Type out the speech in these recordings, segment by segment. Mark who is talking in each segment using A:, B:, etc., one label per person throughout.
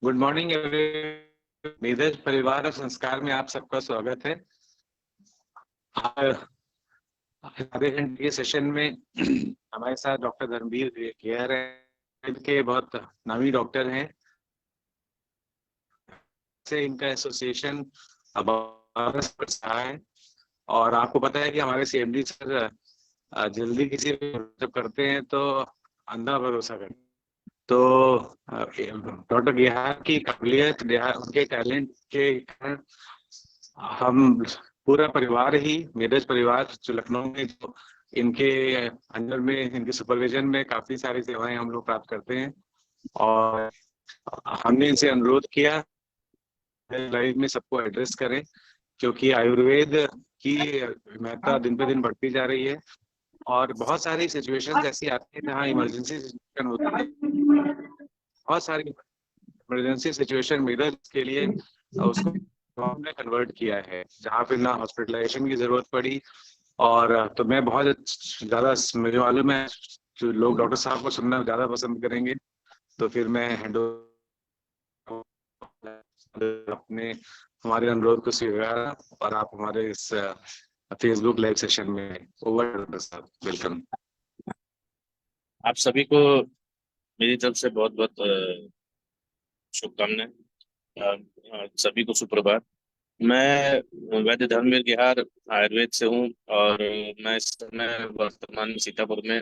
A: Good morning everyone. Neeraj परिवार और संस्कार में आप सबका स्वागत है। आज आधे घंटे के सेशन में हमारे साथ डॉक्टर धर्मवीर केयर के बहुत नामी डॉक्टर हैं। से इनका एसोसिएशन अब 12 वर्ष रहा है और आपको पता है कि हमारे सीएमडी सर जल्दी किसी जब करते हैं तो अंधा भरोसा करते हैं। तो डॉक्टर गेहार की काबिलियत, उनके टैलेंट के कारण हम पूरा परिवार ही, नीरज परिवार जो लखनऊ में, जो इनके अंडर में, इनके सुपरविजन में काफी सारी सेवाएं हम लोग प्राप्त करते हैं। और हमने इनसे अनुरोध किया लाइव में सबको एड्रेस करें, क्योंकि आयुर्वेद की महत्ता दिन पे दिन बढ़ती जा रही है और बहुत सारी सिचुएशन ऐसी आती है जहाँ इमरजेंसी सिचुएशन होती है। बहुत सारी इमरजेंसी सिचुएशन मिरर के लिए उसको हमने कन्वर्ट किया है, जहाँ पे ना हॉस्पिटलाइजेशन की जरूरत पड़ी। और तो मैं बहुत ज्यादा, मुझे मालूम है जो लोग डॉक्टर साहब को सुनना ज्यादा पसंद करेंगे, तो फिर मैं हैंड अपने हमारे अनुरोध को स्वीकारा और आप हमारे इस फेसबुक लाइव सेशन में ओवर डॉक्टर साहब, वेलकम।
B: आप सभी को मेरी तरफ से बहुत बहुत शुभकामनाएं। सभी को सुप्रभात। मैं वैद्य धर्मवीर गेहार आयुर्वेद से हूँ और मैं इस समय वर्तमान में सीतापुर में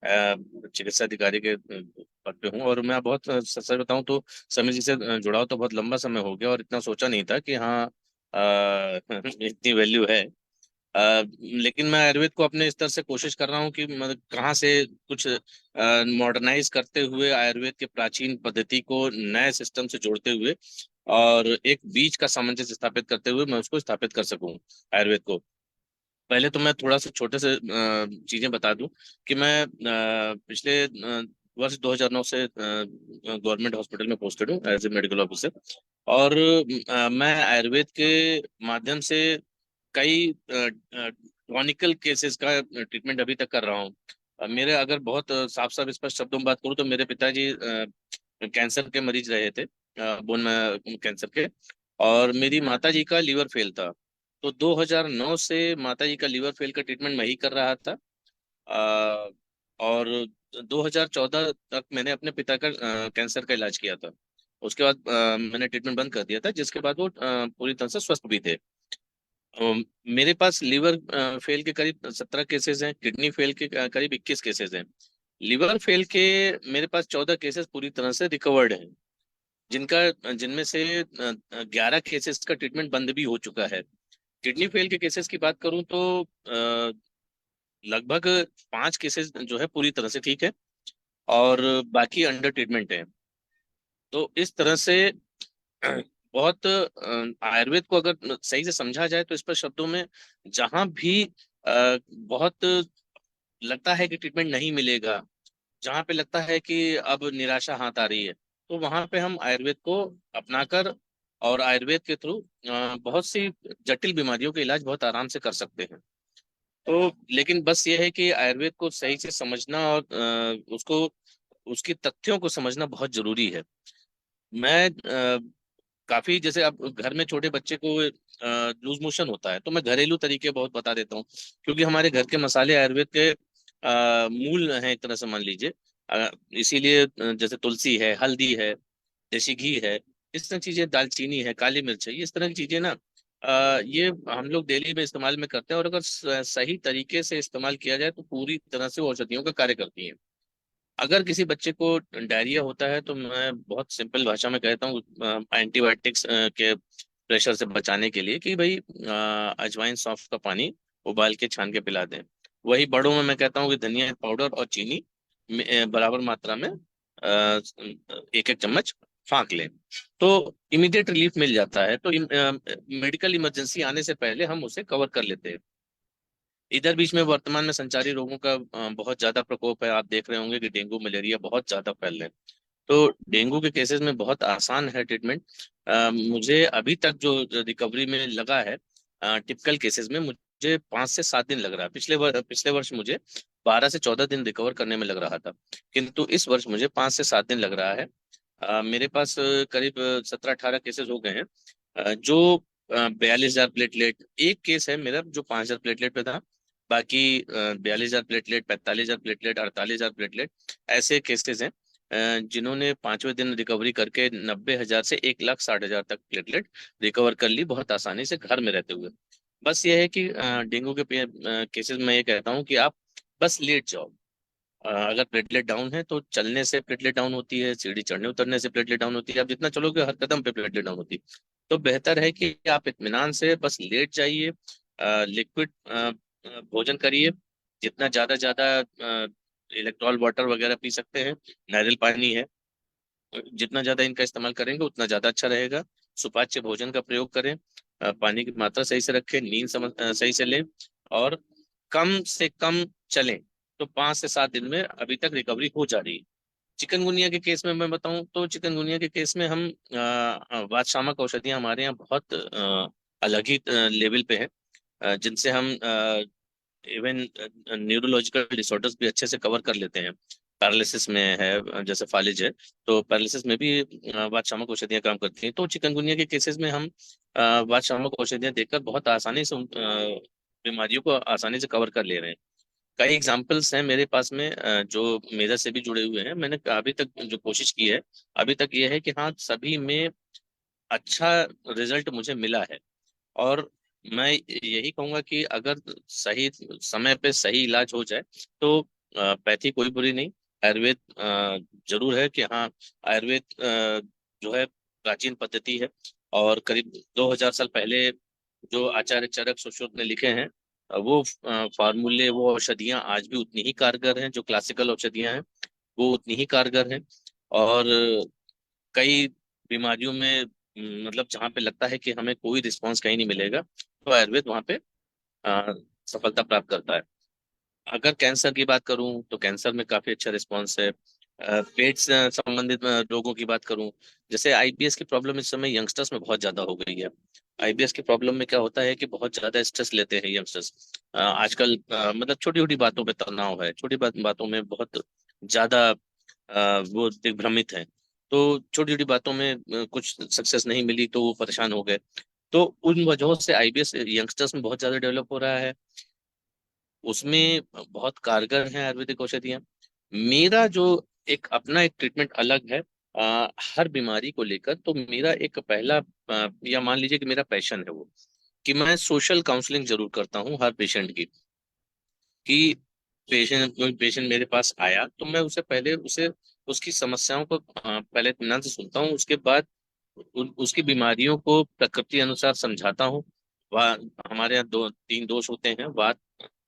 B: चिकित्सा अधिकारी के पद पे हूँ। और मैं बहुत सच बताऊं तो समय जी से जुड़ा हूं तो बहुत लंबा समय हो गया और इतना सोचा नहीं था कि हाँ इतनी वैल्यू है। लेकिन मैं आयुर्वेद को अपने स्तर से कोशिश कर रहा हूँ कि मतलब कहाँ से कुछ मॉडर्नाइज करते हुए आयुर्वेद के प्राचीन पद्धति को नए सिस्टम से जोड़ते हुए और एक बीच का सामंजस्य स्थापित करते हुए मैं उसको स्थापित कर सकूं आयुर्वेद को। पहले तो मैं थोड़ा सा छोटे से चीजें बता दूं कि मैं पिछले वर्ष 2009 से गवर्नमेंट हॉस्पिटल में पोस्टेड हूँ एज ए मेडिकल ऑफिसर। और मैं आयुर्वेद के माध्यम से कई क्रॉनिकल केसेस का ट्रीटमेंट अभी तक कर रहा हूँ। मेरे अगर बहुत साफ साफ स्पष्ट शब्दों में बात करूँ तो मेरे पिताजी कैंसर के मरीज रहे थे, बोन कैंसर के। और मेरी माता जी का लीवर फेल था। तो 2009 से माता जी का लीवर फेल का ट्रीटमेंट मैं ही कर रहा था। अ, और 2014 तक मैंने अपने पिता का कैंसर का इलाज किया था। उसके बाद मैंने ट्रीटमेंट बंद कर दिया था, जिसके बाद वो पूरी तरह से स्वस्थ भी थे। मेरे पास लीवर फेल के करीब 17 केसेस हैं, किडनी फेल के करीब 21 केसेस हैं। लिवर फेल के मेरे पास 14 केसेस पूरी तरह से रिकवर्ड हैं, जिनमें से 11 केसेस का ट्रीटमेंट बंद भी हो चुका है। किडनी फेल के केसेस की बात करूं तो लगभग 5 केसेस जो है पूरी तरह से ठीक है और बाकी अंडर ट्रीटमेंट है। तो इस तरह से बहुत आयुर्वेद को अगर सही से समझा जाए तो इस पर शब्दों में जहां भी बहुत लगता है कि ट्रीटमेंट नहीं मिलेगा, जहां पे लगता है कि अब निराशा हाथ आ रही है, तो वहां पे हम आयुर्वेद को अपनाकर और आयुर्वेद के थ्रू बहुत सी जटिल बीमारियों का इलाज बहुत आराम से कर सकते हैं। तो लेकिन बस ये है कि आयुर्वेद को सही से समझना और उसको उसकी तथ्यों को समझना बहुत जरूरी है। मैं काफी, जैसे अब घर में छोटे बच्चे को लूज मोशन होता है तो मैं घरेलू तरीके बहुत बता देता हूँ, क्योंकि हमारे घर के मसाले आयुर्वेद के मूल हैं एक तरह से मान लीजिए। इसीलिए जैसे तुलसी है, हल्दी है, देसी घी है, इस तरह की चीजें, दालचीनी है, काली मिर्च है, ये इस तरह की चीजें ना ये हम लोग डेली में इस्तेमाल में करते हैं और अगर सही तरीके से इस्तेमाल किया जाए तो पूरी तरह से वो औषधियों का कार्य करती हैं। अगर किसी बच्चे को डायरिया होता है तो मैं बहुत सिंपल भाषा में कहता हूँ एंटीबायोटिक्स के प्रेशर से बचाने के लिए कि भाई अजवाइन सौंफ का पानी उबाल के छान के पिला दें। वही बड़ों में मैं कहता हूँ कि धनिया पाउडर और चीनी बराबर मात्रा में 1-1 चम्मच फाँक लें, तो इमीडिएट रिलीफ मिल जाता है। तो मेडिकल इमरजेंसी आने से पहले हम उसे कवर कर लेते हैं। इधर बीच में वर्तमान में संचारी रोगों का बहुत ज्यादा प्रकोप है। आप देख रहे होंगे कि डेंगू मलेरिया बहुत ज्यादा फैल रहे हैं। तो डेंगू के केसेस में बहुत आसान है ट्रीटमेंट। मुझे अभी तक जो रिकवरी में लगा है, टिपिकल केसेस में मुझे 5 से 7 दिन लग रहा है। पिछले वर्ष मुझे 12 से 14 दिन रिकवर करने में लग रहा था, किंतु इस वर्ष मुझे 5 से 7 दिन लग रहा है। मेरे पास करीब 17-18 केसेस हो गए हैं, जो 42,000 प्लेटलेट। एक केस है मेरा जो 5,000 प्लेटलेट पे था, बाकी 42,000 प्लेटलेट, 45,000 प्लेटलेट, 48,000 प्लेटलेट, ऐसे केसेस हैं जिन्होंने 5वें दिन रिकवरी करके 90,000 से 1,60,000 तक प्लेटलेट रिकवर कर ली, बहुत आसानी से घर में रहते हुए। बस ये है कि डेंगू के केसेस में ये कहता हूँ कि आप बस लेट जाओ। अगर प्लेटलेट डाउन है तो चलने से प्लेटलेट डाउन होती है, सीढ़ी चढ़ने उतरने से प्लेटलेट डाउन होती है, आप जितना चलोगे हर कदम पे प्लेटलेट डाउन होती है। तो बेहतर है कि आप इत्मीनान से बस लेट जाइए, लिक्विड भोजन करिए, जितना ज्यादा इलेक्ट्रॉल वाटर वगैरह पी सकते हैं, नारियल पानी है, जितना ज्यादा इनका इस्तेमाल करेंगे उतना ज्यादा अच्छा रहेगा। सुपाच्य भोजन का प्रयोग करें, पानी की मात्रा सही से रखें, नींद सही से लें, और कम से कम चलें। तो 5 से 7 दिन में अभी तक रिकवरी हो जा रही है। चिकनगुनिया के केस में मैं बताऊं तो चिकनगुनिया के केस में हम वातशामक औषधियां हमारे यहाँ बहुत अलग ही लेवल पे है, जिनसे हम इवन न्यूरोलॉजिकल डिसऑर्डर्स भी अच्छे से कवर कर लेते हैं। पैरालिसिस में है, जैसे फालिज है, तो पैरालिसिस में भी वातशामक औषधियां काम करती हैं। तो चिकनगुनिया के केसेस में हम वातशामक औषधियां देकर बहुत आसानी से बीमारियों को आसानी से कवर कर ले रहे हैं। कई एग्जाम्पल्स हैं मेरे पास में, जो मेरे से भी जुड़े हुए हैं। मैंने अभी तक जो कोशिश की है अभी तक ये है कि हाँ, सभी में अच्छा रिजल्ट मुझे मिला है। और मैं यही कहूंगा कि अगर सही समय पे सही इलाज हो जाए तो पैथी कोई बुरी नहीं। आयुर्वेद जरूर है कि हाँ, आयुर्वेद जो है प्राचीन पद्धति है, और करीब 2000 साल पहले जो आचार्य चरक सुश्रुत ने लिखे हैं, वो फार्मूले, वो औषधियां आज भी उतनी ही कारगर हैं, जो क्लासिकल औषधियां हैं वो उतनी ही कारगर हैं। और कई बीमारियों में मतलब जहाँ पे लगता है कि हमें कोई रिस्पांस कहीं नहीं मिलेगा, तो आयुर्वेद वहाँ पे अ, सफलता प्राप्त करता है। अगर कैंसर की बात करूं तो कैंसर में काफी अच्छा रिस्पांस है। पेट से संबंधित रोगों की बात करूं, जैसे आईबीएस की प्रॉब्लम इस समय यंगस्टर्स में बहुत ज्यादा हो गई है। आईबीएस की प्रॉब्लम में क्या होता है कि बहुत ज्यादा स्ट्रेस लेते हैं यंगस्टर्स आजकल। मतलब छोटी छोटी बातों पे तनाव है, छोटी बातों में बहुत ज्यादा वो दिग्भ्रमित हैं। तो छोटी छोटी बातों में कुछ सक्सेस नहीं मिली तो वो परेशान हो गए। तो उन वजहों से आईबीएस यंगस्टर्स में बहुत ज्यादा डेवलप हो रहा है। उसमें बहुत कारगर है आयुर्वेदिक औषधियाँ। मेरा जो एक अपना एक ट्रीटमेंट अलग है हर बीमारी को लेकर, तो मेरा एक पहला या मान लीजिए कि मेरा पैशन है वो, कि मैं सोशल काउंसलिंग जरूर करता हूँ हर पेशेंट की। कि कोई पेशेंट मेरे पास आया तो मैं उसे पहले उसे उसकी समस्याओं को पहले इत्मीनान से सुनता हूँ, उसके बाद उसकी बीमारियों को प्रकृति अनुसार समझाता हूँ। वह हमारे यहाँ 2-3 दोष होते हैं, वात,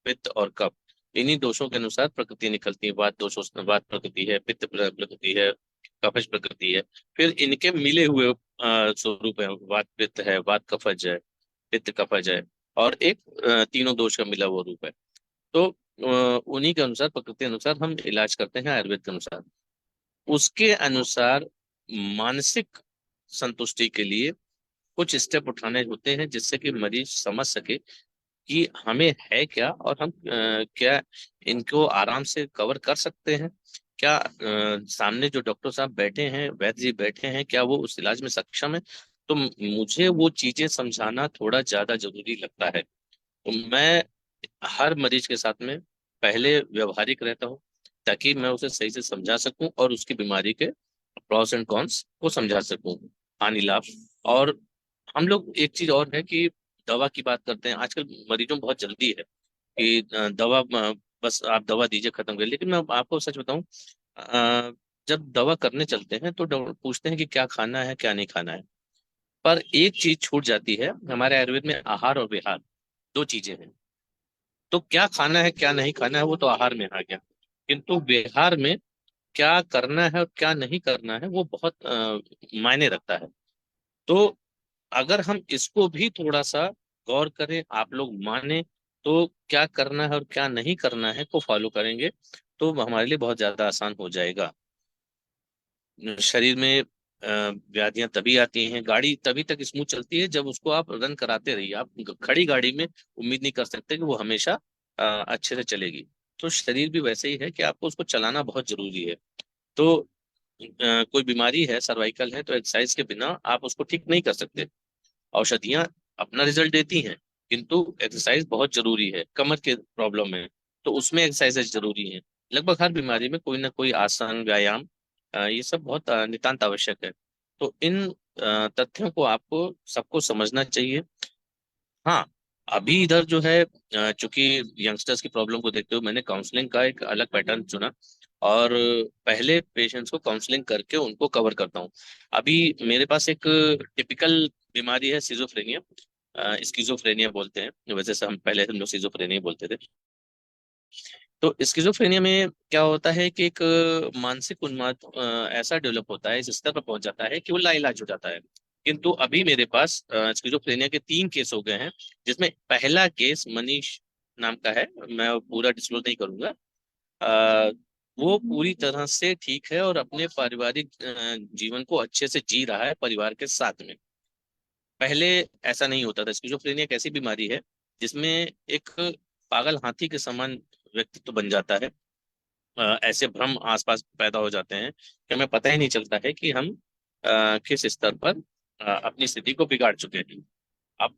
B: पित्त और कफ। इन्हीं दोषों के अनुसार प्रकृति निकलती है। वात दोष वात प्रकृति है, पित्त प्रकृति है, कफज प्रकृति है। फिर इनके मिले हुए स्वरूप है, वात पित्त है, वात कफज है, पित्त कफज है, और एक तीनों दोष का मिला हुआ रूप है। तो उन्हीं के अनुसार, प्रकृति अनुसार हम इलाज करते हैं आयुर्वेद के अनुसार। उसके अनुसार मानसिक संतुष्टि के लिए कुछ स्टेप उठाने होते हैं, जिससे कि मरीज समझ सके कि हमें है क्या, और हम क्या इनको आराम से कवर कर सकते हैं। क्या सामने जो डॉक्टर साहब बैठे हैं, वैद्य जी बैठे हैं, क्या वो उस इलाज में सक्षम है। तो मुझे वो चीजें समझाना थोड़ा ज्यादा जरूरी लगता है। तो मैं हर मरीज के साथ में पहले व्यवहारिक रहता हूँ, ताकि मैं उसे सही से समझा सकूं और उसकी बीमारी के प्रॉस एंड कॉन्स को समझा सकूं, हानि लाभ। और हम लोग एक चीज और है कि दवा की बात करते हैं आजकल, मरीजों में बहुत जल्दी है कि दवा बस आप दवा दीजिए खत्म कर, लेकिन मैं आपको सच बताऊं, जब दवा करने चलते हैं तो डॉक्टर पूछते हैं कि क्या खाना है क्या नहीं खाना है। पर एक चीज छूट जाती है हमारे आयुर्वेद में, आहार और विहार, दो चीजें हैं। तो क्या खाना है क्या नहीं खाना है वो तो आहार में आ गया, किंतु विहार में क्या करना है और क्या नहीं करना है वो बहुत मायने रखता है। तो अगर हम इसको भी थोड़ा सा गौर करें, आप लोग माने, तो क्या करना है और क्या नहीं करना है को फॉलो करेंगे तो हमारे लिए बहुत ज्यादा आसान हो जाएगा। शरीर में व्याधियां तभी आती हैं, गाड़ी तभी तक स्मूथ चलती है जब उसको आप रन कराते रहिए। आप खड़ी गाड़ी में उम्मीद नहीं कर सकते कि वो हमेशा अच्छे से चलेगी। तो शरीर भी वैसे ही है कि आपको उसको चलाना बहुत जरूरी है। तो कोई बीमारी है, सर्वाइकल है, तो एक्सरसाइज के बिना आप उसको ठीक नहीं कर सकते। औषधियां अपना रिजल्ट देती हैं, किंतु एक्सरसाइज बहुत जरूरी है। कमर के प्रॉब्लम है तो उसमें एक्सरसाइज जरूरी है। लगभग हर बीमारी में कोई ना कोई आसन, व्यायाम, ये सब बहुत नितांत आवश्यक है। तो इन तथ्यों को आपको सबको समझना चाहिए। हाँ, अभी इधर जो है, चूंकि यंगस्टर्स की प्रॉब्लम को देखते हुए मैंने काउंसलिंग का एक अलग पैटर्न चुना, और पहले पेशेंट्स को काउंसलिंग करके उनको कवर करता हूँ। अभी मेरे पास एक टिपिकल बीमारी है, सिजोफ्रेनिया, स्किजोफ्रेनिया बोलते हैं, वैसे से हम लोग सिजोफ्रेनिया बोलते थे। तो स्किजोफ्रेनिया में क्या होता है कि एक मानसिक उन्माद ऐसा डेवलप होता है, इस स्तर पर पहुंच जाता है कि वो लाइलाज हो जाता है। किंतु अभी मेरे पास स्किजोफ्रेनिया के 3 केस हो गए हैं, जिसमें पहला केस मनीष नाम का है, मैं पूरा डिस्क्लोज नहीं करूंगा। अ, वो पूरी तरह से ठीक है और अपने पारिवारिक जीवन को अच्छे से जी रहा है परिवार के साथ में। पहले ऐसा नहीं होता था। स्किज़ोफ्रेनिया एक ऐसी बीमारी है जिसमें एक पागल हाथी के समान व्यक्तित्व बन जाता है। ऐसे भ्रम आसपास पैदा हो जाते हैं कि हमें पता ही नहीं चलता है कि हम किस स्तर पर अपनी स्थिति को बिगाड़ चुके हैं। अब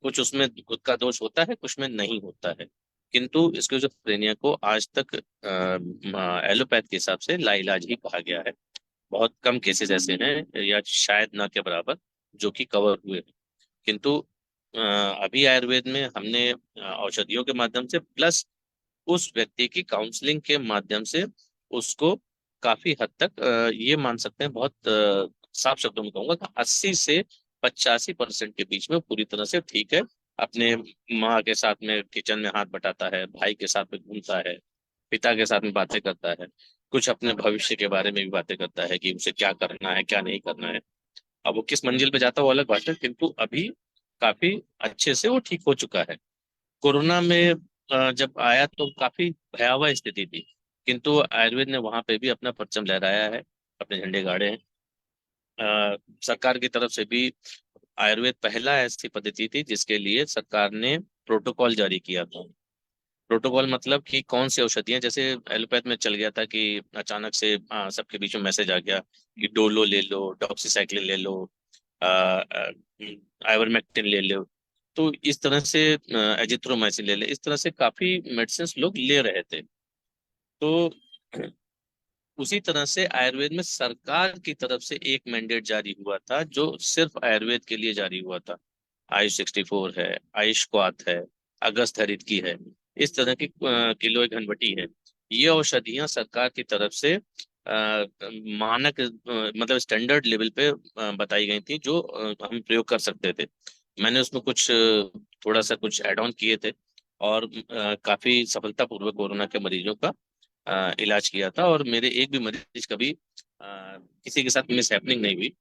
B: कुछ उसमें खुद का दोष होता है, कुछ में नहीं होता है। किंतु स्किज़ोफ्रेनिया को आज तक एलोपैथ के हिसाब से लाइलाज ही कहा गया है। बहुत कम केसेस ऐसे हैं, या शायद ना के बराबर, जो कि कवर हुए हैं। किंतु अभी आयुर्वेद में हमने औषधियों के माध्यम से, प्लस उस व्यक्ति की काउंसलिंग के माध्यम से, उसको काफी हद तक ये मान सकते हैं, बहुत साफ शब्दों में कहूंगा कि 80 से 85% के बीच में पूरी तरह से ठीक है। अपने माँ के साथ में किचन में हाथ बटाता है, भाई के साथ में घूमता है, पिता के साथ में बातें करता है, कुछ अपने भविष्य के बारे में भी बातें करता है कि उसे क्या करना है क्या नहीं करना है। अब वो किस मंजिल पे जाता है वो अलग बात है, किंतु अभी काफी अच्छे से वो ठीक हो चुका है। कोरोना में जब आया तो काफी भयावह स्थिति थी, किंतु आयुर्वेद ने वहां पे भी अपना परचम लहराया है, अपने झंडे गाड़े हैं। सरकार की तरफ से भी आयुर्वेद पहला ऐसी पद्धति थी जिसके लिए सरकार ने प्रोटोकॉल जारी किया था। प्रोटोकॉल मतलब कि कौन सी औषधियां, जैसे एलोपैथ में चल गया था कि अचानक से सबके बीच में मैसेज आ गया कि डोलो ले लो, डॉक्सीसाइक्लिन ले लो, आइवरमेक्टिन ले लो। तो इस तरह से एजिथ्रोमाइसिन ले ले, इस तरह से काफी मेडिसिन लोग ले रहे थे। तो उसी तरह से आयुर्वेद में सरकार की तरफ से एक मैंडेट जारी हुआ था, जो सिर्फ आयुर्वेद के लिए जारी हुआ था। आयुष 64 है, आयुष्वात है, अगस्त हरित की है, इस तरह की किलो घनवटी है। ये औषधियां सरकार की तरफ से मानक, मतलब स्टैंडर्ड लेवल पे बताई गई थी, जो हम प्रयोग कर सकते थे। मैंने उसमें कुछ थोड़ा सा कुछ ऐड ऑन किए थे, और काफी सफलतापूर्वक कोरोना के मरीजों का इलाज किया था, और मेरे एक भी मरीज कभी किसी के साथ मिस हैपनिंग नहीं हुई।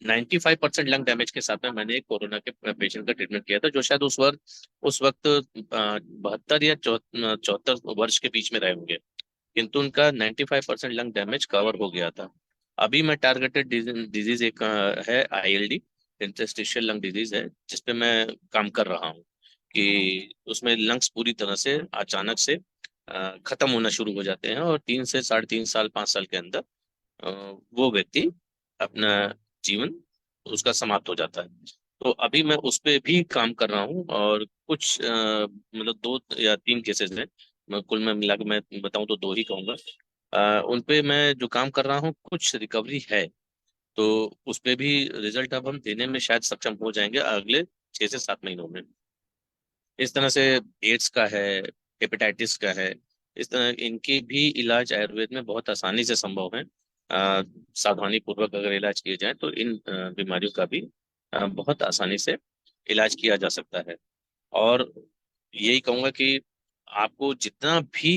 B: 95% लंग डैमेज के साथ में मैंने एक कोरोना के पेशेंट का ट्रीटमेंट किया था, जो शायद उस वक्त 72 या 74 वर्ष के बीच में रहे होंगे, किंतु उनका 95% लंग डैमेज कवर हो गया था। अभी मैं टारगेटेड डिजीज एक है, ILD, इंटरस्टिशियल लंग डिजीज है, जिसपे मैं काम कर रहा हूँ कि उसमें लंग्स पूरी तरह से अचानक से खत्म होना शुरू हो जाते हैं, और 3 से 3.5 साल 5 साल के अंदर अ, वो व्यक्ति अपना जीवन उसका समाप्त हो जाता है। तो अभी मैं उस पे भी काम कर रहा हूँ, और कुछ मतलब 2 या 3 केसेस हैं। कुल में मिला के मैं बताऊं तो 2 ही कहूंगा। उन पे मैं जो काम कर रहा हूँ, कुछ रिकवरी है। तो उस पे भी रिजल्ट अब हम देने में शायद सक्षम हो जाएंगे अगले 6 से 7 महीनों में। इस तरह से एड्स का है, हेपेटाइटिस का है, इस तरह इनके भी इलाज आयुर्वेद में बहुत आसानी से संभव है। सावधानी पूर्वक अगर इलाज किए जाए तो इन बीमारियों का भी बहुत आसानी से इलाज किया जा सकता है। और यही कहूंगा कि आपको जितना भी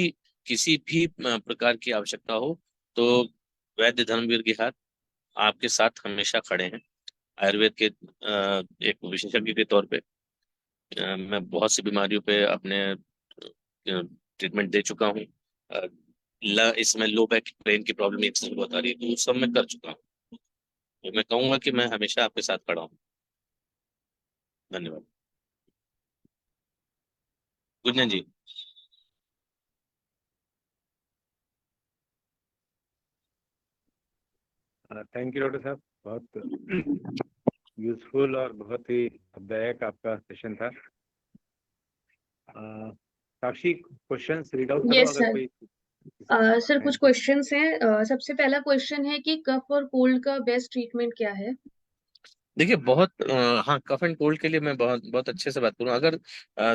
B: किसी भी प्रकार की आवश्यकता हो, तो वैद्य धर्मवीर गिहार आपके साथ हमेशा खड़े हैं। आयुर्वेद के एक विशेषज्ञ के तौर पे मैं बहुत सी बीमारियों पे अपने ट्रीटमेंट दे चुका हूँ। अ, इसमें लो बैक पेन की प्रॉब्लम एक से बहुत आ रही है, तो उस सब मैं कर चुका हूँ। तो मैं कहूंगा कि मैं हमेशा आपके साथ खड़ा हूँ। धन्यवाद। गुंजन जी।
A: थैंक यू डॉक्टर साहब, बहुत यूजफुल और बहुत ही लाभदायक आपका सेशन था। साक्षी, क्वेश्चंस रीड आउट करो
C: यस
A: अगर
C: सर।
A: कोई
C: सर
A: है
C: कुछ
A: तो।
C: क्वेश्चंस हैं। सबसे पहला क्वेश्चन है कि कफ और कोल्ड का बेस्ट ट्रीटमेंट क्या है?
B: देखिए बहुत हाँ, कफ एंड कोल्ड के लिए मैं बहुत बहुत अच्छे से बात करूँ। अगर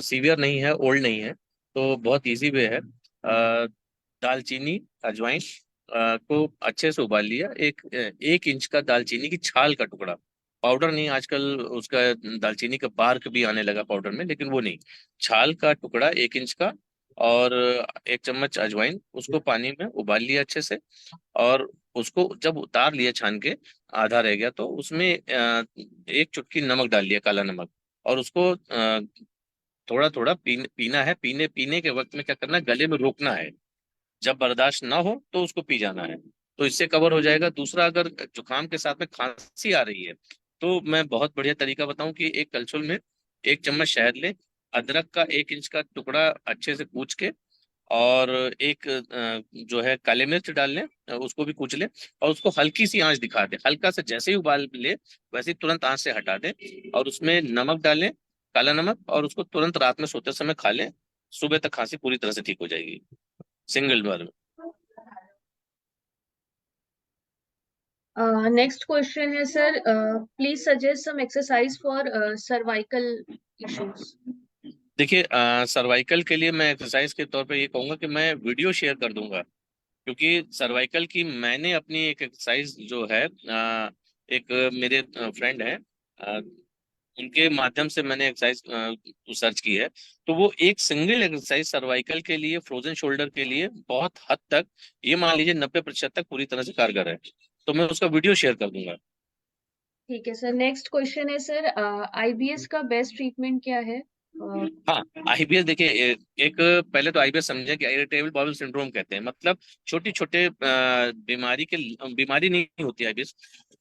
B: सीवियर नहीं है, ओल्ड नहीं है, तो बहुत इजी वे है। दालचीनी, अजवाइन को अच्छे से उबाल लिया। 1 इंच का दालचीनी की छाल का टुकड़ा, पाउडर नहीं। आजकल उसका दालचीनी का बार्क भी आने लगा पाउडर में, लेकिन वो नहीं, छाल का टुकड़ा 1 इंच का। और 1 चम्मच अजवाइन, उसको पानी में उबाल लिया अच्छे से। और उसको जब उतार लिया छान के, आधा रह गया, तो उसमें 1 चुटकी नमक डाल लिया, काला नमक। और उसको थोड़ा थोड़ा पीना है। पीने पीने के वक्त में क्या करना है, गले में रोकना है। जब बर्दाश्त ना हो तो उसको पी जाना है। तो इससे कवर हो जाएगा। दूसरा, अगर जुकाम के साथ में खांसी आ रही है, तो मैं बहुत बढ़िया तरीका बताऊं कि एक कलछुल में 1 चम्मच शहद ले, अदरक का 1 इंच का टुकड़ा अच्छे से कूच के, और एक जो है काले मिर्च डाल लें, उसको भी कूच लें। और उसको हल्की सी आंच दिखा दें, हल्का से जैसे ही उबाल ले वैसे ही तुरंत आंच से हटा दें। और उसमें नमक डालें, काला नमक, और उसको तुरंत रात में सोते समय खा लें। सुबह तक खांसी पूरी तरह से ठीक हो जाएगी, सिंगल बार में।
C: नेक्स्ट क्वेश्चन है sir, please suggest some exercise for cervical issues.
B: देखिए सर्वाइकल के लिए मैं एक्सरसाइज के तौर पे ये कहूंगा कि मैं वीडियो शेयर कर दूंगा। क्योंकि सर्वाइकल की मैंने अपनी एक एक्सरसाइज जो है, एक मेरे फ्रेंड है, उनके माध्यम से मैंने एक्सरसाइज सर्च की है। तो वो एक सिंगल एक्सरसाइज सर्वाइकल के लिए, फ्रोजन शोल्डर के लिए बहुत हद तक, ये मान लीजिए 90% तक पूरी तरह से कारगर है। तो मैं उसका वीडियो शेयर कर दूंगा।
C: ठीक है सर। नेक्स्ट क्वेश्चन है सर, आईबीएस का बेस्ट ट्रीटमेंट क्या है?
B: हाँ, आईबीएस देखिए, एक पहले तो आईबीएस समझे कि इरिटेबल बाउल सिंड्रोम कहते हैं। मतलब छोटी छोटे बीमारी नहीं होती आईबीएस,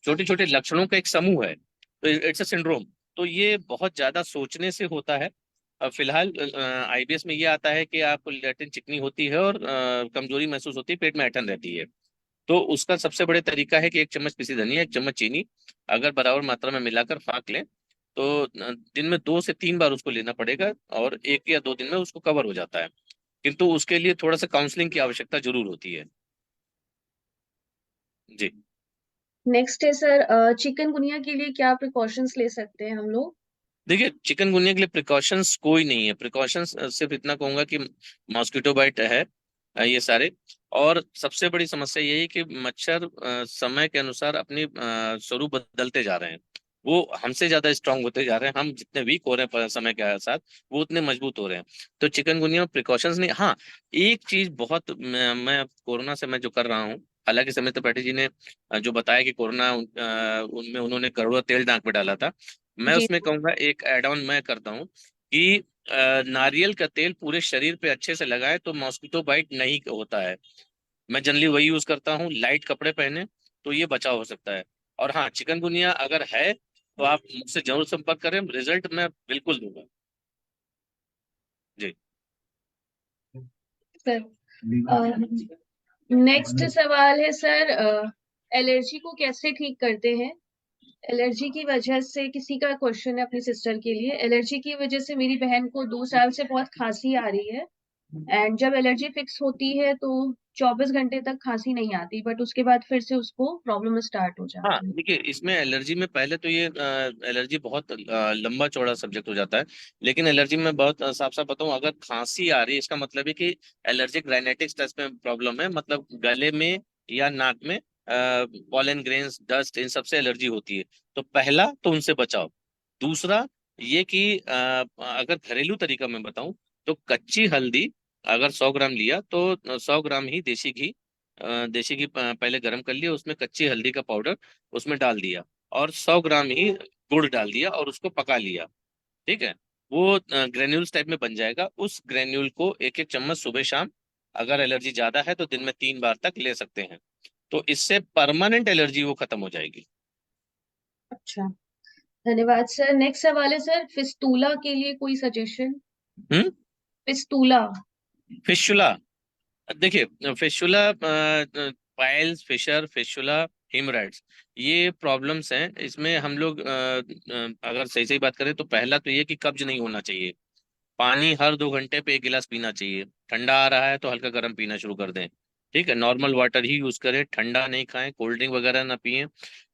B: छोटे छोटे लक्षणों का एक समूह है, तो इट्स अ सिंड्रोम। तो ये बहुत ज्यादा सोचने से होता है। फिलहाल आईबीएस में ये आता है कि आपको लैट्रिन चिकनी होती है, और कमजोरी महसूस होती है, पेट में ऐंठन रहती है। तो उसका सबसे बड़े तरीका है कि 1 चम्मच पिसी धनिया, 1 चम्मच चीनी, अगर बराबर मात्रा में मिलाकर फाँक लें, तो दिन में 2 से 3 बार उसको लेना पड़ेगा, और 1 या 2 दिन में उसको कवर हो जाता है। किंतु उसके लिए थोड़ा सा काउंसलिंग की आवश्यकता जरूर होती है। जी।
C: नेक्स्ट है सर, चिकनगुनिया के लिए क्या प्रिकॉशंस ले सकते हैं हम लोग?
B: देखिए चिकनगुनिया के लिए प्रिकॉशंस कोई नहीं है। प्रिकॉशंस सिर्फ इतना कहूंगा कि मॉस्किटो बाइट है, ये सारे। और सबसे बड़ी समस्या यही है कि मच्छर समय के अनुसार अपनी स्वरूप बदलते जा रहे हैं। वो हमसे ज्यादा स्ट्रांग होते जा रहे हैं। हम जितने वीक हो रहे हैं समय के साथ, वो उतने मजबूत हो रहे हैं। तो चिकनगुनिया में प्रिकॉशंस नहीं। हाँ, एक चीज बहुत, मैं कोरोना से मैं जो कर रहा हूँ, हालांकि समय त्रिपाठी जी ने जो बताया कि कोरोना उनमें उन्होंने कड़वा तेल नाक में डाला था, मैं
C: जी।
B: उसमें कहूंगा एक ऐड ऑन मैं करता हूँ कि नारियल का तेल पूरे शरीर पे अच्छे से लगाए तो मॉस्किटो बाइट नहीं होता है। मैं जनरली वही यूज करता हूँ। लाइट कपड़े पहने तो ये बचाव हो सकता है। और हाँ, चिकनगुनिया अगर है तो आप मुझसे जरूर संपर्क करें, रिजल्ट मैं बिल्कुल दूंगा। जी।
C: सर नेक्स्ट सवाल है सर, एलर्जी को कैसे ठीक करते हैं? एलर्जी की वजह से, किसी का क्वेश्चन है अपनी सिस्टर के लिए, एलर्जी की वजह से मेरी बहन को 2 साल से बहुत खांसी आ रही है। एंड जब एलर्जी फिक्स होती है तो 24 घंटे तक खांसी नहीं आती, बट उसके बाद फिर से उसको प्रॉब्लम स्टार्ट हो
B: हाँ,
C: जाती है।
B: देखिए इसमें एलर्जी में पहले तो ये एलर्जी बहुत लंबा चौड़ा सब्जेक्ट हो जाता है। लेकिन एलर्जी में बहुत साफ साफ बताऊं, अगर खांसी आ रही है, इसका मतलब है कि एलर्जिक राइनाइटिस टच में प्रॉब्लम है। मतलब गले में या नाक में पॉलन ग्रेन्स, डस्ट, इन सबसे एलर्जी होती है। तो पहला तो उनसे बचाओ। दूसरा ये कि अगर घरेलू तरीका मैं बताऊं, तो कच्ची हल्दी अगर 100 ग्राम लिया, तो 100 ग्राम ही देसी घी पहले गर्म कर लिया, उसमें कच्ची हल्दी का पाउडर उसमें डाल दिया, और 100 ग्राम ही गुड़ डाल दिया, और उसको पका लिया। ठीक है, वो ग्रेन्यूल्स टाइप में बन जाएगा। उस ग्रेन्यूल को 1 1 चम्मच सुबह शाम, अगर एलर्जी ज्यादा है तो दिन में 3 बार तक ले सकते हैं। तो इससे परमानेंट एलर्जी वो खत्म हो जाएगी।
C: अच्छा, धन्यवाद सर। नेक्स्ट सवाल है सर, फिस्टूला के लिए कोई सजेशन?
B: हम्म।
C: फिस्टूला।
B: फिशुला, देखिए fistula, piles, fissure, fistula, haemorrhoids, ये प्रॉब्लम्स हैं। इसमें हम लोग अगर सही सही बात करें तो पहला तो ये कि कब्ज नहीं होना चाहिए। पानी हर 2 घंटे पे 1 गिलास पीना चाहिए। ठंडा आ रहा है तो हल्का गर्म पीना शुरू कर दें। ठीक है, नॉर्मल वाटर ही यूज करें, ठंडा नहीं खाएं, कोल्ड ड्रिंक वगैरह ना पिएं।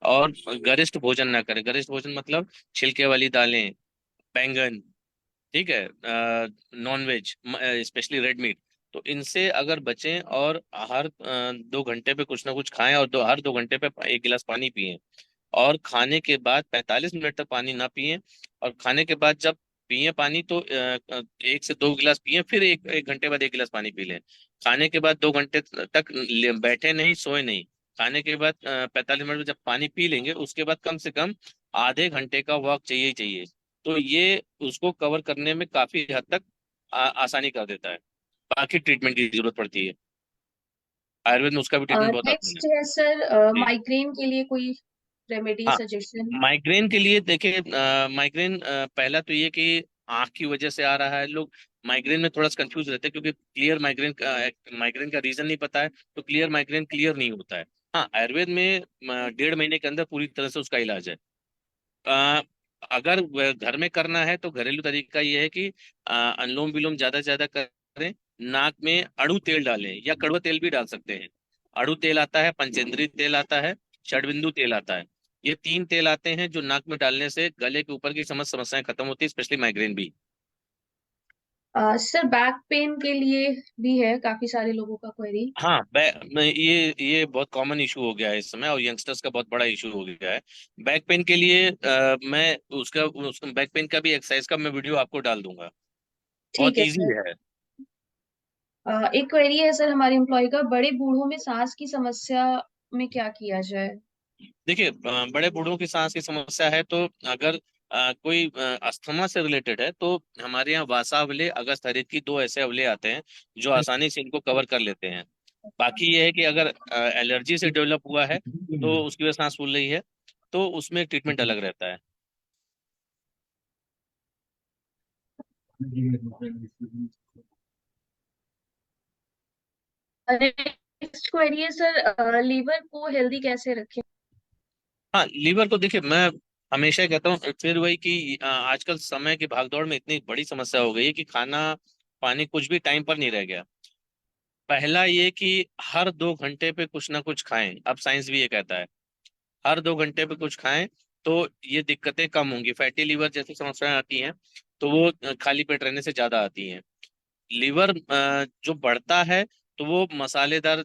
B: और गरिष्ठ भोजन ना करें। गरिष्ठ भोजन मतलब छिलके वाली दालें, बैंगन, ठीक है, non veg, specially red meat. तो इनसे अगर बचें और हर 2 घंटे पे कुछ ना कुछ खाएं, और हर 2 घंटे पे 1 गिलास पानी पिएं। और खाने के बाद 45 मिनट तक पानी ना पिएं। और खाने के बाद जब पिए पानी तो 1 से 2 गिलास पिए, फिर एक घंटे बाद 1 गिलास पानी पी लें। खाने के बाद 2 घंटे तक बैठे नहीं, सोए नहीं। खाने के बाद 45 मिनट में जब पानी पी लेंगे, उसके बाद कम से कम आधे घंटे का वॉक चाहिए ही चाहिए। तो ये उसको कवर करने में काफी हद तक आसानी कर देता है। बाकी ट्रीटमेंट की जरूरत पड़ती है, आयुर्वेद में उसका भी ट्रीटमेंट बहुत आसान
C: नेक्स्ट है सर,
B: है।
C: माइग्रेन के लिए कोई रेमेडी
B: हाँ,
C: सजेशन?
B: माइग्रेन के लिए देखिए, माइग्रेन पहला तो ये कि आंख की वजह से आ रहा है। लोग माइग्रेन में थोड़ा सा कंफ्यूज रहते हैं, क्योंकि क्लियर माइग्रेन का रीजन नहीं पता है, तो क्लियर माइग्रेन क्लियर नहीं होता है। हाँ, आयुर्वेद में 1.5 महीने के अंदर पूरी तरह से उसका इलाज है। अ, अगर घर में करना है तो घरेलू तरीका ये है कि अनुलोम विलोम ज्यादा से ज्यादा करें। नाक में अड़ू तेल डालें, या कड़वा तेल भी डाल सकते हैं। अड़ू तेल आता है, पंचेंद्री तेल आता है, षडबिंदु तेल आता है। ये 3 तेल आते हैं जो नाक में डालने से गले के ऊपर की समस्त समस्याएं खत्म होती है, स्पेशली माइग्रेन भी।
C: सर बैक पेन के लिए भी है काफी सारे लोगों का क्वेरी।
B: हाँ, ये बहुत कॉमन इशू हो गया है इस समय, और यंगस्टर्स का बहुत बड़ा इशू हो गया है। बैक पेन के लिए मैं उसका बैक पेन का भी एक्सरसाइज का मैं वीडियो आपको डाल दूंगा।
C: ठीक
B: बहुत
C: है
B: इजी
C: सर।
B: है।
C: एक क्वेरी है सर हमारे एम्प्लॉय का, बड़े बूढ़ों में सांस की समस्या में क्या किया जाए?
B: देखिए, बड़े बूढ़ों की सांस की समस्या है तो अगर कोई अस्थमा से रिलेटेड है तो हमारे यहाँ वासा अवले, अगस्त हरित की 2 ऐसे अवले आते हैं जो आसानी से इनको कवर कर लेते हैं। बाकी ये है कि अगर एलर्जी से डेवलप हुआ है तो उसकी वजह से सांस फूल रही है, तो उसमें ट्रीटमेंट अलग रहता है।
C: नेक्स्ट क्वेरी है सर, लीवर को हेल्दी कैसे रखें?
B: हाँ, लीवर को देखिए, मैं हमेशा कहता हूँ फिर वही कि आजकल समय की भागदौड़ में इतनी बड़ी समस्या हो गई है कि खाना पानी कुछ भी टाइम पर नहीं रह गया। पहला ये कि हर 2 घंटे पे कुछ ना कुछ खाएं, अब साइंस भी ये कहता है हर 2 घंटे पे कुछ खाएं। तो ये दिक्कतें कम होंगी, फैटी लीवर जैसी समस्याएं आती हैं तो वो खाली पेट रहने से ज्यादा आती हैं। लीवर जो बढ़ता है तो वो मसालेदार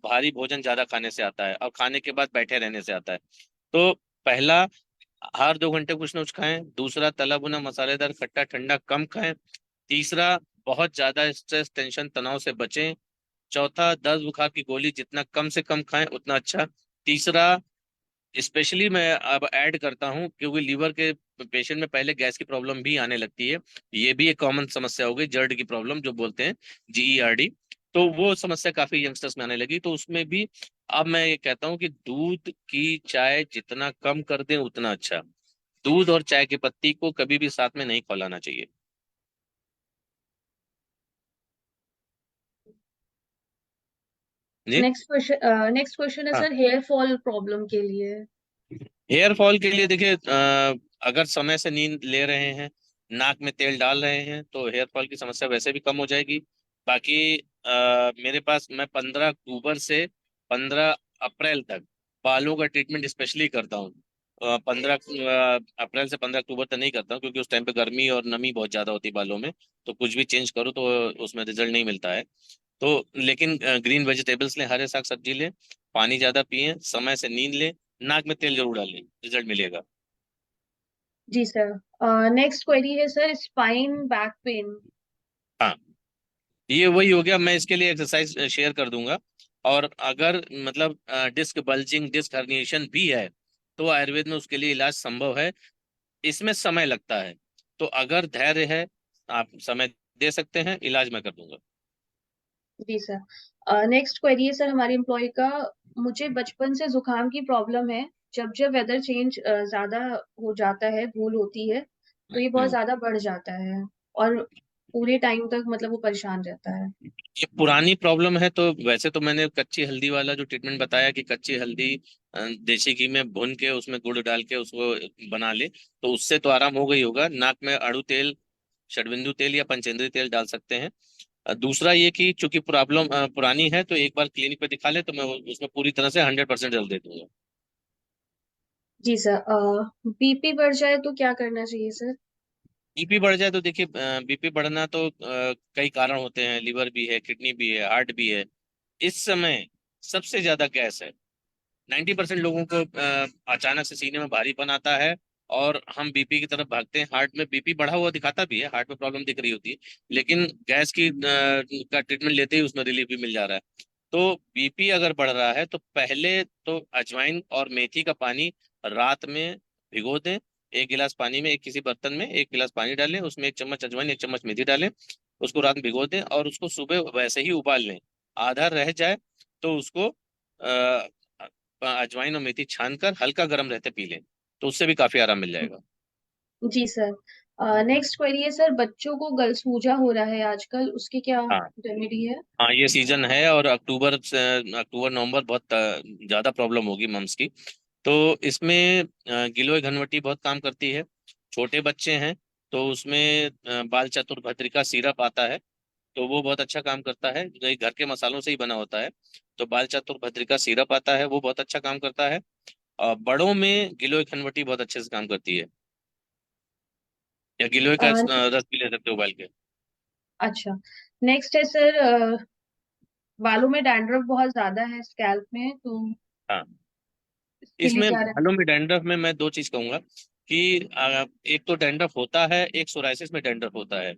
B: भारी भोजन ज्यादा खाने से आता है, और खाने के बाद बैठे रहने से आता है। तो पहला, हर 2 घंटे कुछ ना कुछ खाएं। दूसरा, तला भुना मसालेदार खट्टा ठंडा कम खाएं। तीसरा, बहुत ज्यादा स्ट्रेस टेंशन तनाव से बचें। चौथा, दर्द बुखार की गोली जितना कम से कम खाएं उतना अच्छा। तीसरा, स्पेशली मैं अब ऐड करता हूं क्योंकि लीवर के पेशेंट में पहले गैस की प्रॉब्लम भी आने लगती है। ये भी एक कॉमन समस्या हो गई, जर्ड की प्रॉब्लम जो बोलते हैं, GERD। तो वो समस्या काफी यंगस्टर्स में आने लगी, तो उसमें भी अब मैं ये कहता हूँ कि दूध की चाय जितना कम कर दें उतना अच्छा। दूध और चाय की पत्ती को कभी भी साथ में नहीं खौलाना चाहिए। जी।
C: नेक्स्ट क्वेश्चन है
B: हाँ,
C: सर, हेयर फॉल प्रॉब्लम के लिए।
B: हेयर फॉल के लिए देखिए, अगर समय से नींद ले रहे हैं, नाक में तेल डाल रहे हैं, तो हेयर फॉल की समस्या वैसे भी कम हो जाएगी। बाकी मेरे पास, मैं 15 अक्टूबर से 15 अप्रैल तक बालों का ट्रीटमेंट स्पेशली करता हूँ। 15 अप्रैल से 15 अक्टूबर तक नहीं करता हूँ, क्योंकि उस टाइम पे गर्मी और नमी बहुत ज्यादा होती है बालों में, तो कुछ भी चेंज करो तो उसमें रिजल्ट नहीं मिलता है। तो लेकिन ग्रीन वेजिटेबल्स लें, हरे साग सब्जी लें, पानी ज्यादा पिएं, समय से नींद लें, नाक में तेल जरूर डालें, रिजल्ट मिलेगा।
C: जी सर। नेक्स्ट क्वेरी है सर, स्पाइन बैक पेन।
B: हाँ, ये वही हो गया, मैं इसके लिए एक्सरसाइज शेयर कर दूंगा। और अगर मतलब डिस्क बल्जिंग, डिस्क हर्निएशन भी है तो आयुर्वेद में उसके लिए इलाज संभव है। इसमें समय लगता है, तो अगर धैर्य है, आप समय दे सकते हैं, इलाज मैं कर दूंगा।
C: जी सर। नेक्स्ट क्वेरी है सर हमारे एम्प्लॉय का, मुझे बचपन से जुकाम की प्रॉब्लम है। जब जब वेदर चेंज ज्यादा हो जाता है, धूल होती है, तो ये बहुत
B: हम्म।
C: ज्यादा बढ़ जाता है। और पूरे टाइम तक मतलब वो परेशान रहता है।
B: ये पुरानी प्रॉब्लम है, तो वैसे तो मैंने कच्ची हल्दी वाला जो ट्रीटमेंट बताया कि कच्ची हल्दी देसी घी में भून के उसमें गुड़ डाल के उसको बना ले, तो उससे तो आराम हो गई होगा। नाक में अड़ू तेल, षडबिंदु तेल या पंचेंद्री तेल डाल सकते हैं। दूसरा ये कि चूंकि प्रॉब्लम पुरानी है, तो एक बार क्लिनिक पे दिखा ले तो मैं उसमें पूरी तरह से 100% रिजल्ट दे दूंगा।
C: जी सर, बीपी बढ़ जाए तो क्या करना चाहिए सर?
B: बीपी बढ़ जाए तो देखिए, बीपी बढ़ना तो कई कारण होते हैं, लिवर भी है, किडनी भी है, हार्ट भी है। इस समय सबसे ज्यादा गैस है। 90% लोगों को अचानक से सीने में भारीपन आता है और हम बीपी की तरफ भागते हैं। हार्ट में बीपी बढ़ा हुआ दिखाता भी है, हार्ट में प्रॉब्लम दिख रही होती है, लेकिन गैस का ट्रीटमेंट लेते ही उसमें रिलीफ भी मिल जा रहा है। तो बीपी अगर बढ़ रहा है तो पहले तो अजवाइन और मेथी का पानी रात में भिगो दें। एक गिलास पानी में, एक किसी बर्तन में एक गिलास पानी डालें, उसमें 1 चम्मच अजवाइन 1 चम्मच मेथी डालें, उसको रात में भिगो दें और उसको सुबह वैसे ही उबाल लें। आधा रह जाए तो उसको अजवाइन और मेथी छान कर हल्का गर्म रहते पी लें, तो उससे भी काफी आराम मिल जाएगा।
C: जी सर, नेक्स्ट क्वेरी है सर, बच्चों को गलसूजा हो रहा है आजकल, उसकी क्या
B: हाँ,
C: रेमेडी है?
B: हाँ, ये सीजन है और अक्टूबर नवंबर बहुत ज्यादा प्रॉब्लम होगी मम्स की। तो इसमें गिलोय घनवटी बहुत काम करती है। छोटे बच्चे हैं तो उसमें बाल चतुर भद्रिका सिरप आता है, तो वो बहुत अच्छा काम करता है, जो ये घर के मसालों से ही बना होता है। तो बाल चतुर भद्रिका सिरप आता है, वो बहुत अच्छा काम करता है। बड़ों में गिलोय घनवटी बहुत अच्छे से काम करती है, या गिलोय का
C: अ,
B: रस भी ले सकते हो उबाल के।
C: अच्छा, नेक्स्ट है सर, बालों में डैंड्रफ बहुत ज्यादा है स्कैल्प में, तो
B: हाँ,
C: इसके लिए
B: इसमें
C: क्या
B: बालों में डैंड्रफ में मैं दो चीज कहूंगा कि एक तो डैंड्रफ होता है, एक सोराइसिस में डैंड्रफ होता है।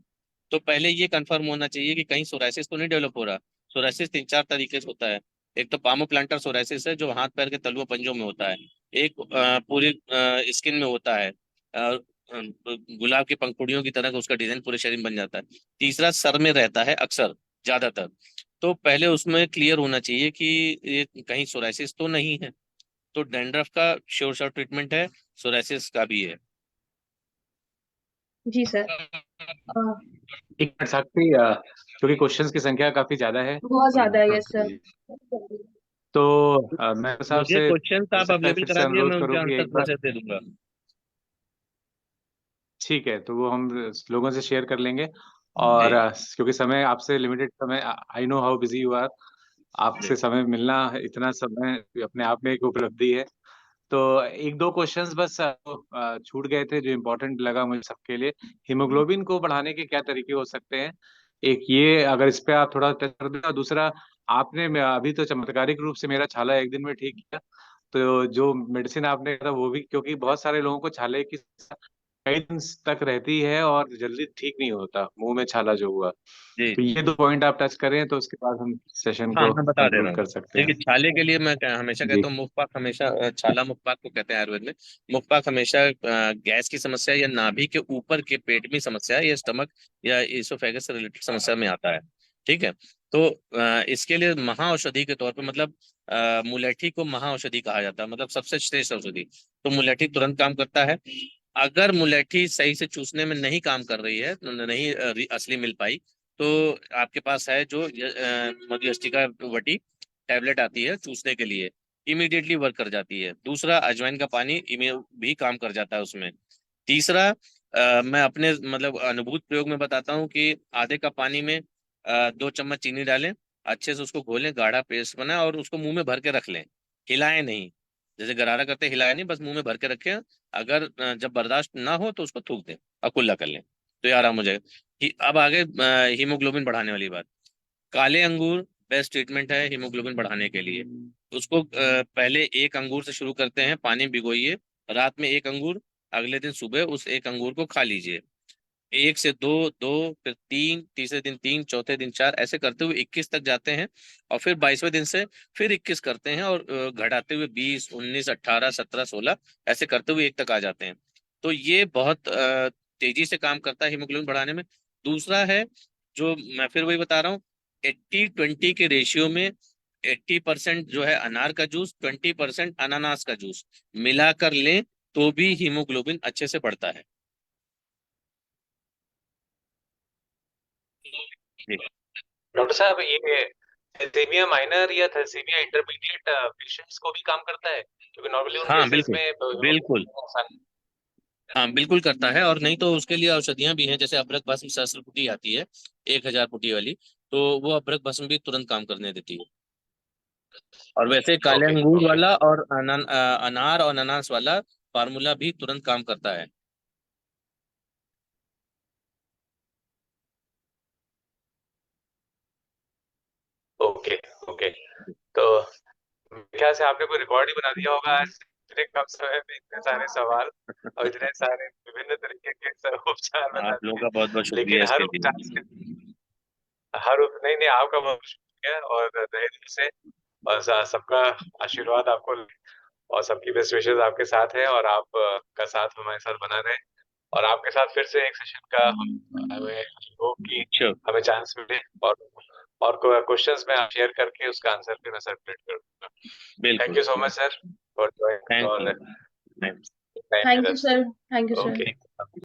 B: तो पहले ये कंफर्म होना चाहिए कि कहीं सोराइसिस तो नहीं डेवलप हो रहा। सोराइसिस 3-4 तरीके से होता है। एक तो पामो प्लांटर सोराइसिस है, जो हाथ पैर के तलुओं पंजों में होता है। एक पूरी स्किन में होता है, गुलाब की पंखुड़ियों की तरह का उसका डिजाइन पूरे शरीर में बन जाता है। तीसरा सर में रहता है अक्सर, ज्यादातर। तो पहले उसमें क्लियर होना चाहिए कि ये कहीं सोराइसिस तो नहीं है। तो डैंड्रफ का श्योर शॉर्ट ट्रीटमेंट है, सोराइसिस का भी है।
C: जी सर, अ,
A: एक मिनट साक्षी, क्योंकि क्वेश्चंस की संख्या काफी ज्यादा है
C: बहुत
A: और
C: ज्यादा है, यस सर।
A: तो मैं हिसाब
B: मुझे
A: से
B: क्वेश्चन
A: हो
B: आप
A: सकता है
B: अवेलेबल
A: फिर से
B: करा दिए,
A: अनुरोध
B: मैं उनके
A: करूं कि
B: आंसर
A: एक बार।
B: प्रोसेस दे दूंगा।
A: ठीक है, तो वो हम लोगों से शेयर कर लेंगे।
B: जी,
A: और क्योंकि समय आपसे लिमिटेड समय, I know how busy you are,
B: जी,
A: आपसे समय मिलना, इतना समय अपने आप में एक उपलब्धि है। तो एक दो क्वेश्चंस बस छूट गए थे जो इम्पोर्टेंट लगा मुझे सबके लिए। हीमोग्लोबिन को बढ़ाने के क्या तरीके हो सकते हैं, एक ये अगर इस पे आप थोड़ा टच कर दें। और दूसरा, आपने अभी तो चमत्कारिक रूप से मेरा छाला एक दिन में ठीक किया, तो जो मेडिसिन आपने कहा वो भी, क्योंकि बहुत सारे लोगों को छाले की कई दिन तक रहती है और जल्दी ठीक नहीं होता मुंह में छाला जो हुआ।
B: जी।
A: तो ये दो पॉइंट आप टच करें तो उसके बाद हम सेशन
B: हाँ,
A: को
B: मैं बता दे रहा
A: कंक्लूड
B: हूँ।
A: कर सकते
B: देखिए,
A: हैं।
B: छाले के लिए मैं हमेशा
A: जी।
B: कहता हूँ मुखपाक, हमेशा छाला मुखपाक को कहते हैं आयुर्वेद में। मुखपाक हमेशा गैस की समस्या या नाभि के ऊपर के पेट में समस्या या स्टमक या इसोफेगस से रिलेटेड समस्या में आता है। ठीक है। तो इसके लिए महाऔषधि के तौर पे, मतलब मुलेठी को महाऔषधि कहा जाता है, मतलब सबसे श्रेष्ठ औषधि। तो मुलेठी तुरंत काम करता है। अगर मुलेठी सही से चूसने में नहीं काम कर रही है, नहीं असली मिल पाई, तो आपके पास है जो मधुयष्टिका वटी टैबलेट आती है चूसने के लिए, इमीडिएटली वर्क कर जाती है। दूसरा, अजवाइन का पानी भी काम कर जाता है उसमें। तीसरा, मैं अपने मतलब अनुभूत प्रयोग में बताता हूँ कि आधे कप पानी में 2 चम्मच चीनी डालें, अच्छे से उसको घोलें, गाढ़ा पेस्ट बनाए और उसको मुंह में भर के रख लें। हिलाएं नहीं, जैसे गरारा करते हिलाएं नहीं, बस मुंह में भर के रखें। अगर जब बर्दाश्त ना हो तो उसको थूक दें और कुल्ला कर लें, तो ये आराम हो जाएगा। अब आगे हीमोग्लोबिन बढ़ाने वाली बात। काले अंगूर बेस्ट ट्रीटमेंट है हीमोग्लोबिन बढ़ाने के लिए। उसको पहले एक अंगूर से शुरू करते हैं, पानी में भिगोइए, रात में एक अंगूर, अगले दिन सुबह उस एक अंगूर को खा लीजिए। एक से दो, दो, फिर तीन, तीसरे दिन तीन, चौथे दिन चार, ऐसे करते हुए 21 तक जाते हैं। और फिर 22वें दिन से फिर 21 करते हैं और घटाते हुए 20, 19, 18, 17, 16, ऐसे करते हुए एक तक आ जाते हैं। तो ये बहुत तेजी से काम करता है हीमोग्लोबिन बढ़ाने में। दूसरा है, जो मैं फिर वही बता रहा हूँ, 80-20 के रेशियो में 80% जो है अनार का जूस, 20% अनानास का जूस मिलाकर लें, तो भी हीमोग्लोबिन अच्छे से बढ़ता है। जी।
A: डॉक्टर साहब, ये थैलेसीमिया माइनर या थैलेसीमिया इंटरमीडिएट पेशेंट्स को भी काम करता है? क्योंकि नॉर्मली उन
B: हाँ
A: केसेस
B: बिल्कुल,
A: में
B: बिल्कुल, हाँ बिल्कुल करता है। और नहीं तो उसके लिए औषधियां भी हैं, जैसे अभ्रक भस्म सहस्त्र पुटी आती है 1000 पुटी वाली, तो वो अभ्रक भस्म भी तुरंत काम करने देती है। और वैसे काले
A: ओके
B: अंगूर
A: ओके
B: वाला और अनार और अनानास वाला फार्मूला भी तुरंत काम करता है।
A: Okay okay. तो मेरे ख्याल से आपने कोई रिकॉर्ड ही बना दिया होगा आज, इतने कम समय में इतने सारे सवाल और इतने सारे विभिन्न तरीके के उपचार बता
B: आप लोगों
A: दिए।
B: का बहुत बहुत शुक्रिया
A: लेकिन हर
B: इसके
A: उपचार
B: लिए।
A: से नहीं नहीं, आपका बहुत शुक्रिया और तहे दिल से, और सबका आशीर्वाद आपको और सबकी बेस्ट विशेस आपके साथ है, और आप का साथ हमारे साथ बना रहे, और आपके साथ फिर से एक सेशन का हमें होप कि
B: श्योर,
A: हमें चांस मिले, और क्वेश्चंस में आप शेयर करके उसका आंसर भी मैं सर्कुलेट करूंगा। थैंक
B: बिल्कुल।
A: You so much sir for joining
B: thank
A: call.
B: You.
C: Thank you sir, thank you sir.
A: Okay.